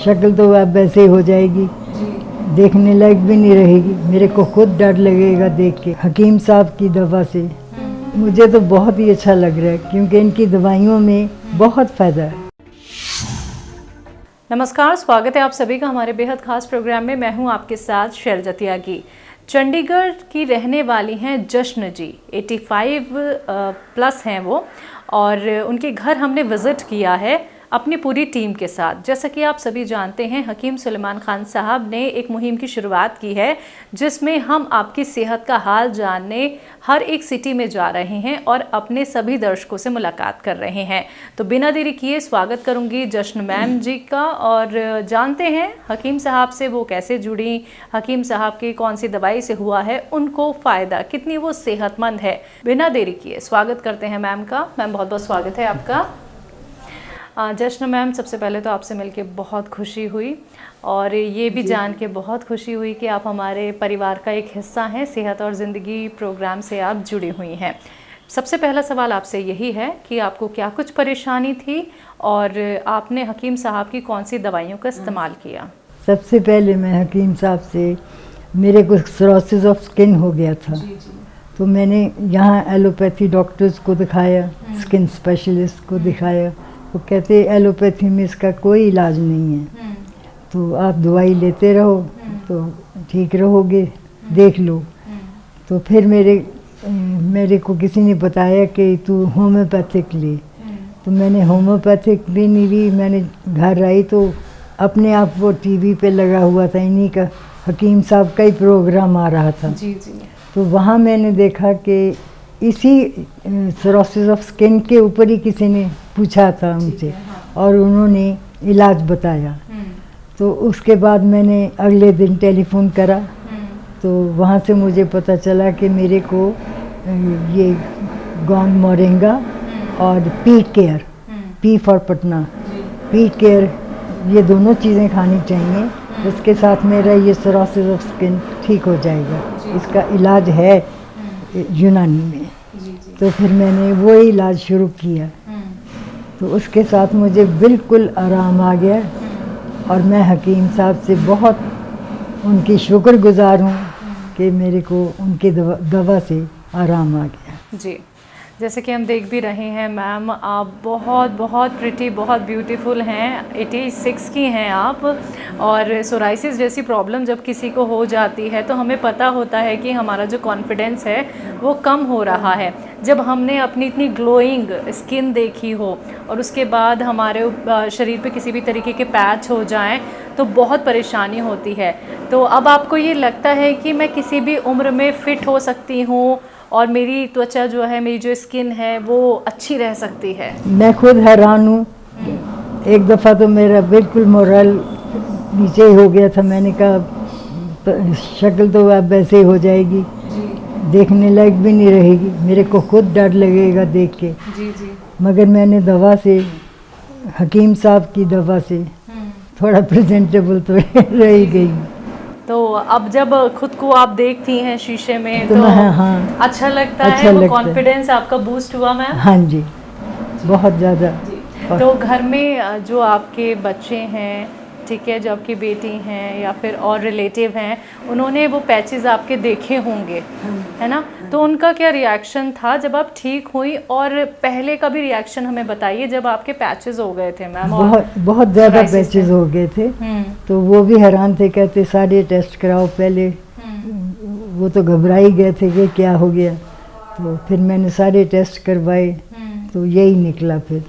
शक्ल तो अब वैसे ही हो जाएगी, देखने लायक भी नहीं रहेगी। मेरे को खुद डर लगेगा देख के। हकीम साहब की दवा से मुझे तो बहुत ही अच्छा लग रहा है, क्योंकि इनकी दवाइयों में बहुत फ़ायदा है। नमस्कार, स्वागत है आप सभी का हमारे बेहद खास प्रोग्राम में। मैं हूं आपके साथ शैलजा त्यागी। चंडीगढ़ की रहने वाली हैं जश्न जी। 85 प्लस हैं वो, और उनके घर हमने विज़िट किया है अपनी पूरी टीम के साथ। जैसा कि आप सभी जानते हैं, हकीम सुलेमान खान साहब ने एक मुहिम की शुरुआत की है, जिसमें हम आपकी सेहत का हाल जानने हर एक सिटी में जा रहे हैं और अपने सभी दर्शकों से मुलाकात कर रहे हैं। तो बिना देरी किए स्वागत करूंगी जश्न मैम जी का, और जानते हैं हकीम साहब से वो कैसे जुड़ी, हकीम साहब की कौन सी दवाई से हुआ है उनको फ़ायदा, कितनी वो सेहतमंद है। बिना देरी किए स्वागत करते हैं मैम का। मैम बहुत बहुत स्वागत है आपका। जश्न मैम, सबसे पहले तो आपसे मिलके बहुत खुशी हुई, और ये भी जान के बहुत खुशी हुई कि आप हमारे परिवार का एक हिस्सा हैं। सेहत और ज़िंदगी प्रोग्राम से आप जुड़ी हुई हैं। सबसे पहला सवाल आपसे यही है कि आपको क्या कुछ परेशानी थी और आपने हकीम साहब की कौन सी दवाइयों का इस्तेमाल किया? सबसे पहले मैं हकीम साहब से, मेरे को सिरोसिस ऑफ स्किन हो गया था। तो मैंने यहाँ एलोपैथी डॉक्टर्स को दिखाया, स्किन स्पेशलिस्ट को दिखाया। वो कहते एलोपैथी में इसका कोई इलाज नहीं है, तो आप दवाई लेते रहो तो ठीक रहोगे, देख लो। तो फिर मेरे को किसी ने बताया कि तू होम्योपैथिक ले। तो मैंने होम्योपैथिक भी नहीं ली। मैंने घर आई तो अपने आप वो टीवी पे लगा हुआ था, इन्हीं का हकीम साहब का ही प्रोग्राम आ रहा था। जी। तो वहाँ मैंने देखा कि इसी सिरोसिस ऑफ स्किन के ऊपर ही किसी ने पूछा था उनसे, और उन्होंने इलाज बताया। तो उसके बाद मैंने अगले दिन टेलीफोन करा, तो वहाँ से मुझे पता चला कि मेरे को ये गौंड मोरिंगा और P care, P for Patna, P care, ये दोनों चीज़ें खानी चाहिए। उसके साथ मेरा ये सिरोसिस ऑफ स्किन ठीक हो जाएगा। इसका इलाज है यूनानी में। तो फिर मैंने वो इलाज शुरू किया, तो उसके साथ मुझे बिल्कुल आराम आ गया, और मैं हकीम साहब से बहुत उनकी शुक्रगुजार हूँ कि मेरे को उनकी दवा से आराम आ गया। जी, जैसे कि हम देख भी रहे हैं मैम, आप बहुत बहुत प्रिटी, बहुत ब्यूटीफुल हैं। 86 की हैं आप, और सोराइसिस जैसी प्रॉब्लम जब किसी को हो जाती है तो हमें पता होता है कि हमारा जो कॉन्फिडेंस है वो कम हो रहा है। जब हमने अपनी इतनी ग्लोइंग स्किन देखी हो और उसके बाद हमारे शरीर पे किसी भी तरीके के पैच हो जाएं तो बहुत परेशानी होती है। तो अब आपको ये लगता है कि मैं किसी भी उम्र में फ़िट हो सकती हूँ और मेरी त्वचा जो है, मेरी जो स्किन है वो अच्छी रह सकती है? मैं खुद हैरान हूँ। एक दफ़ा तो मेरा बिल्कुल मोरल नीचे हो गया था। मैंने कहा शक्ल तो अब वैसे ही हो जाएगी, देखने लायक भी नहीं रहेगी। मेरे को खुद डर लगेगा देख के। मगर मैंने दवा से, हकीम साहब की दवा से थोड़ा प्रेजेंटेबल तो रह ही गई। तो अब जब खुद को आप देखती हैं शीशे में तो हाँ, अच्छा लगता है, वो कॉन्फिडेंस आपका बूस्ट हुआ मैम? हाँ जी, बहुत ज़्यादा। तो घर में जो आपके बच्चे हैं, ठीक है, जो आपकी बेटी हैं या फिर और रिलेटिव हैं, उन्होंने वो पैचेस आपके देखे होंगे, है ना? तो उनका क्या रिएक्शन था जब आप ठीक हुई, और पहले का भी रिएक्शन हमें बताइए जब आपके पैचेस हो गए थे मैम? बहुत ज़्यादा पैचेस हो गए थे। तो वो भी हैरान थे, कहते सारे टेस्ट कराओ पहले। वो तो घबरा ही गए थे कि क्या हो गया। तो फिर मैंने सारे टेस्ट करवाए, तो यही निकला फिर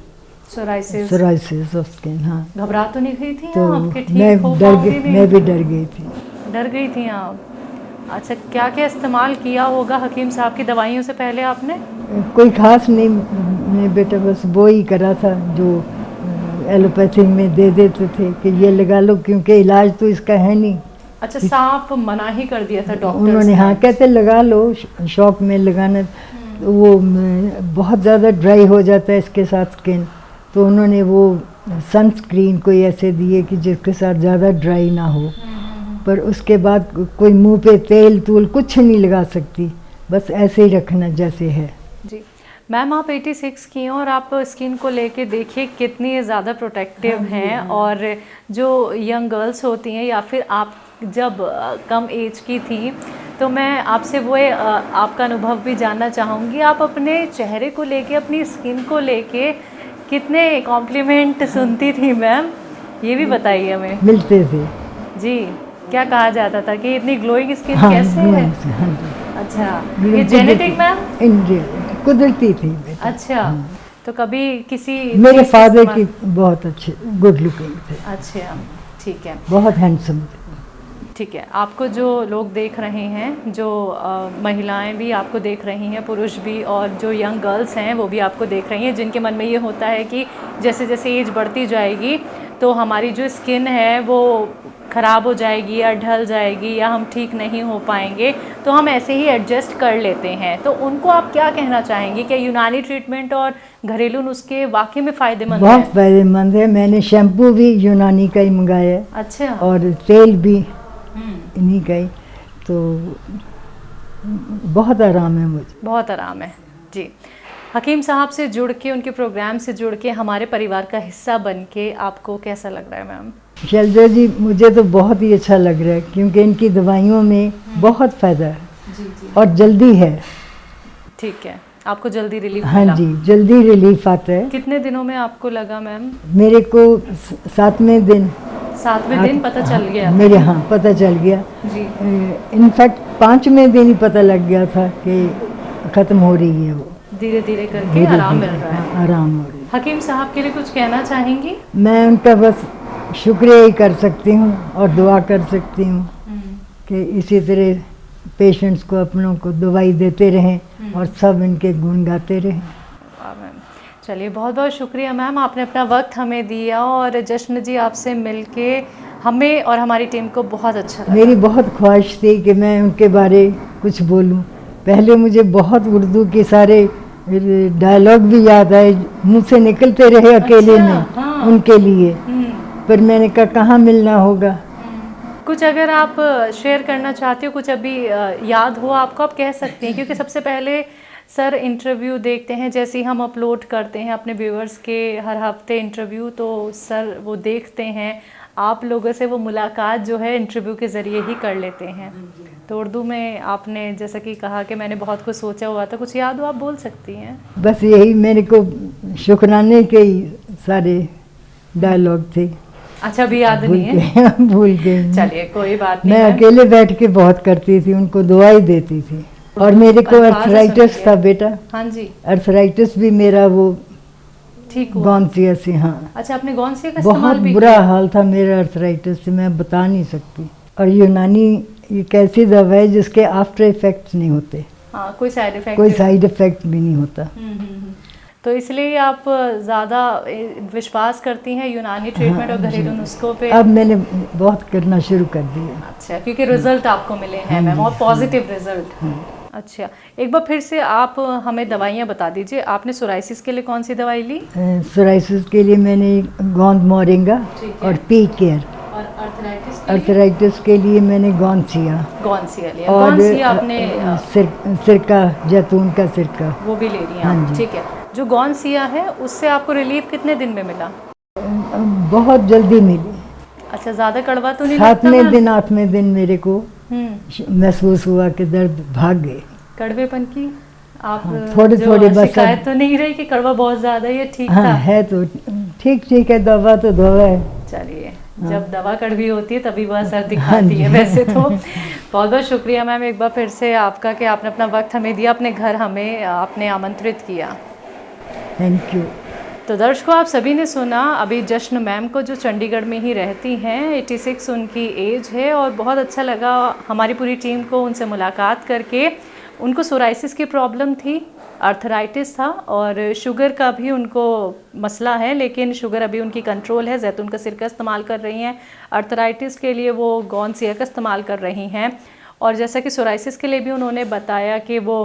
सोराइसिस ऑफ स्किन। हाँ, घबरा तो नहीं गई थी तो आपके? मैं भी डर गई थी। डर गई थी आप? अच्छा, क्या क्या इस्तेमाल किया होगा हकीम साहब की दवाइयों से पहले आपने? कोई खास नहीं, मैं बेटा बस वो ही करा था जो एलोपैथी में दे देते थे कि ये लगा लो, क्योंकि इलाज तो इसका है नहीं। अच्छा, साफ मना ही कर दिया था डॉक्टर उन्होंने? हाँ, कहते लगा लो, शौक में लगाना। वो बहुत ज़्यादा ड्राई हो जाता है इसके साथ स्किन। तो उन्होंने वो सनस्क्रीन कोई ऐसे दिए कि जिसके साथ ज़्यादा ड्राई ना हो। पर उसके बाद कोई मुंह पे तेल तूल कुछ नहीं लगा सकती, बस ऐसे ही रखना जैसे है। जी मैम आप 86 की हैं और आप स्किन को लेके देखिए कितनी ज़्यादा प्रोटेक्टिव हैं। और जो यंग गर्ल्स होती हैं या फिर आप जब कम एज की थी, तो मैं आपसे वो आपका अनुभव भी जानना चाहूँगी। आप अपने चेहरे को लेके, अपनी स्किन को लेके कितने कॉम्प्लीमेंट सुनती थी मैम, ये भी बताइए हमें। मिलते थे जी, क्या कहा जाता था कि इतनी ग्लोइंग स्किन हाँ, कैसे है? हाँ जी। अच्छा, ये जेनेटिक मैम? कुदरती थी बेटा। अच्छा, तो कभी किसी मेरे चीज़ का फादर इस्तेमाल- की बहुत अच्छे, गुड लुकिंग थे, अच्छा, ठीक है। बहुत हैंडसम थे। ठीक है, आपको जो लोग देख रहे हैं, जो महिलाएं भी आपको देख रही हैं, पुरुष भी, और जो यंग गर्ल्स हैं वो भी आपको देख रही हैं, जिनके मन में ये होता है कि जैसे जैसे एज बढ़ती जाएगी तो हमारी जो स्किन है वो ख़राब हो जाएगी या ढल जाएगी या हम ठीक नहीं हो पाएंगे, तो हम ऐसे ही एडजस्ट कर लेते हैं। तो उनको आप क्या कहना चाहेंगे? क्या यूनानी ट्रीटमेंट और घरेलू नुस्खे वाकई में फ़ायदेमंद बहुत हैं? फायदेमंद है। मैंने शैम्पू भी यूनानी का ही मंगाया अच्छा। और तेल भी इन्हीं का ही, तो बहुत आराम है मुझे। बहुत आराम है जी। हकीम साहब से जुड़ के, उनके प्रोग्राम से जुड़ के, हमारे परिवार का हिस्सा बन के आपको कैसा लग रहा है मैम? शैलजा जी, मुझे तो बहुत ही अच्छा लग रहा है क्योंकि इनकी दवाइयों में बहुत फ़ायदा है जी जी, और जल्दी है। ठीक है, आपको जल्दी रिलीफ हाँ मिला? जी, जल्दी रिलीफ आता है। कितने दिनों में आपको लगा मैम? मेरे को 7वें दिन 7वें दिन पता चल गया? मेरे, हाँ, पता चल गया। जी। इनफैक्ट 5वें दिन ही पता लग गया था कि ख़त्म हो रही है वो, धीरे धीरे करके धीरे आराम मिल धीरे, रहा है। हाँ, आराम हो रही है। हकीम साहब के लिए कुछ कहना चाहेंगी? मैं उनका बस शुक्रिया ही कर सकती हूँ और दुआ कर सकती हूँ कि इसी तरह पेशेंट्स को, अपनों को दवाई देते रहें और सब इनके गुण गाते रहें। वाह मैम, चलिए बहुत बहुत शुक्रिया मैम, आपने अपना वक्त हमें दिया और जश्न जी आपसे मिलके हमें और हमारी टीम को बहुत अच्छा लगा। मेरी बहुत ख्वाहिश थी कि मैं उनके बारे कुछ बोलूं। पहले मुझे बहुत उर्दू के सारे डायलॉग भी याद आए, मुंह से निकलते रहे अकेले अच्छा, में, हाँ। उनके लिए, पर मैंने कहा कहाँ मिलना होगा। कुछ अगर आप शेयर करना चाहते हो, कुछ अभी याद हो आपको, आप कह सकते हैं, क्योंकि सबसे पहले सर इंटरव्यू देखते हैं, जैसे ही हम अपलोड करते हैं अपने व्यूअर्स के हर हफ्ते इंटरव्यू, तो सर वो देखते हैं, आप लोगों से वो मुलाकात जो है इंटरव्यू के ज़रिए ही कर लेते हैं। तो उर्दू में आपने जैसा कि कहा कि मैंने बहुत कुछ सोचा हुआ था, कुछ याद हो आप बोल सकती हैं? बस यही मेरे को शुक्राने के ही सारे डायलॉग थे। अच्छा, अभी याद नहीं है? भूल गई। चलिए कोई बात नहीं मैं मैम। अकेले बैठ के बहुत करती थी, उनको दवाई देती थी। और मेरे को अल्फाज अर्थराइटिस सुन था के। बेटा, हाँ जी, अर्थराइटिस भी मेरा वो ठीक हुआ? गौनसिया से, हाँ, अच्छा, आपने गौनसिया का इस्तेमाल बहुत भी बुरा किया? हाल था मेरा अर्थराइटिस से, मैं बता नहीं सकती। और यूनानी एक ऐसी दवा है जिसके आफ्टर इफेक्ट्स नहीं होते, हाँ, कोई साइड इफेक्ट? कोई साइड इफेक्ट भी नहीं होता। तो इसलिए आप ज़्यादा विश्वास करती हैं यूनानी ट्रीटमेंट और घरेलू नुस्खों पे? अब मैंने बहुत करना शुरू कर दिया। अच्छा, क्योंकि रिजल्ट आपको मिले हैं मैम, और पॉजिटिव रिजल्ट। अच्छा, एक बार फिर से आप हमें दवाइयाँ बता दीजिए। आपने सोराइसिस के लिए कौन सी दवाई ली? सोराइसिस के लिए मैंने गोंद मोरिंगा ठीक है। और पी केयर। और अर्थराइटिस के लिए? अर्थराइटिस के लिए मैंने गौनसिया गौनसिया लिया। और गौनसिया आपने सिरका, जैतून का सिरका। वो भी ले लिया? हाँ जी। ठीक है। जो गौनसिया है उससे आपको रिलीफ कितने दिन में मिला? बहुत जल्दी मिली। अच्छा, ज़्यादा कड़वा तो नहीं लगता 7वें मैम? दिन 8वें दिन मेरे को महसूस हुआ कि दर्द भाग गए। कड़वेपन की आप हाँ, थोड़े जो थोड़े बस शिकायत तो नहीं रही कि कड़वा बहुत ज़्यादा, ये ठीक हाँ था? है तो ठीक है, दवा तो दवा है। चलिए, जब दवा कड़वी होती है तभी वह असर दिखाती है वैसे तो। बहुत बहुत शुक्रिया मैम एक बार फिर से आपका कि आपने अपना वक्त हमें दिया, अपने घर हमें आपने आमंत्रित किया। Thank you. तो दर्शकों, आप सभी ने सुना अभी जश्न मैम को, जो चंडीगढ़ में ही रहती हैं, 86 उनकी एज है, और बहुत अच्छा लगा हमारी पूरी टीम को उनसे मुलाकात करके। उनको सोराइसिस की प्रॉब्लम थी, अर्थराइटिस था, और शुगर का भी उनको मसला है, लेकिन शुगर अभी उनकी कंट्रोल है। जैतून का सिरका इस्तेमाल कर रही हैं, अर्थराइटिस के लिए वो गौनसिया का इस्तेमाल कर रही हैं, और जैसा कि सोराइसिस के लिए भी उन्होंने बताया कि वो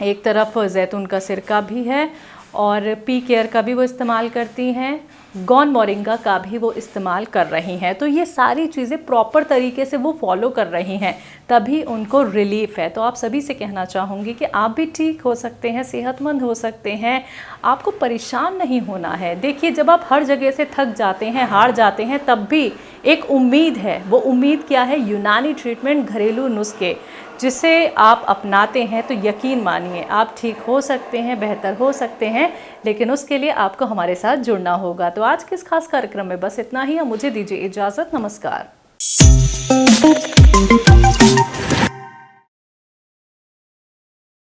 एक तरफ जैतून का सिरका भी है और पी केयर का भी वो इस्तेमाल करती हैं, गॉन मोरिंगा का भी वो इस्तेमाल कर रही हैं। तो ये सारी चीज़ें प्रॉपर तरीके से वो फॉलो कर रही हैं, तभी उनको रिलीफ है। तो आप सभी से कहना चाहूँगी कि आप भी ठीक हो सकते हैं, सेहतमंद हो सकते हैं, आपको परेशान नहीं होना है। देखिए, जब आप हर जगह से थक जाते हैं, हार जाते हैं, तब भी एक उम्मीद है। वो उम्मीद क्या है? यूनानी ट्रीटमेंट, घरेलू नुस्खे, जिसे आप अपनाते हैं तो यकीन मानिए आप ठीक हो सकते हैं, बेहतर हो सकते हैं। लेकिन उसके लिए आपको हमारे साथ जुड़ना होगा। तो आज के इस खास कार्यक्रम में बस इतना ही। मुझे दीजिए इजाज़त। नमस्कार।